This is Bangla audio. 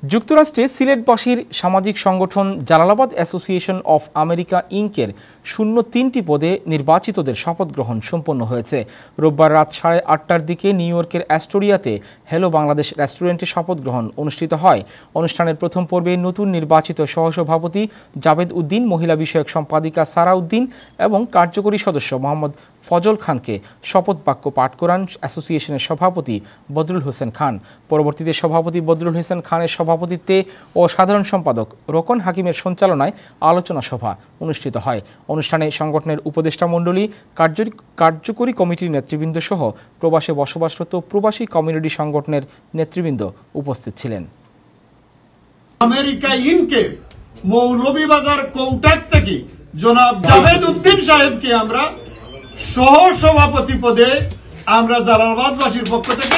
যুক্তরাষ্ট্রে সিলেটবাসীর সামাজিক সংগঠন জালালাবাদ অ্যাসোসিয়েশন অফ আমেরিকা ইনকের ০৩টি পদে নির্বাচিতদের শপথ গ্রহণ সম্পন্ন হয়েছে। রোববার রাত 8:30টার দিকে নিউ ইয়র্কের অ্যাস্টোরিয়াতে হ্যালো বাংলাদেশ রেস্টুরেন্টে শপথ গ্রহণ অনুষ্ঠিত হয়। অনুষ্ঠানের প্রথম পর্বে নতুন নির্বাচিত সহসভাপতি জাভেদ উদ্দিন, মহিলা বিষয়ক সম্পাদিকা সারা উদ্দিন এবং কার্যকরী সদস্য মোহাম্মদ ফজল খানকে শপথ বাক্য পাঠ করান অ্যাসোসিয়েশনের সভাপতি বদরুল হোসেন খান। পরবর্তীতে সভাপতি বদরুল হোসেন খানের সভাপতিত্বে ও সাধারণ সম্পাদক রোকন হাকিমের সঞ্চালনায় আলোচনা সভা অনুষ্ঠিত হয়। অনুষ্ঠানে সংগঠনের উপদেষ্টা মণ্ডলী, কার্যকরী কমিটির নেতৃবৃন্দ সহ প্রবাসে বসবাসরত প্রবাসী কমিউনিটি সংগঠনের নেতৃবৃন্দ উপস্থিত ছিলেন। আমেরিকা ইনকে মৌলভীবাজার কৌটাক থেকে জনাব জাভেদ উদ্দিন সাহেবকে আমরা সহ সভাপতি পদে আমরা জালালাবাদবাসীর পক্ষ থেকে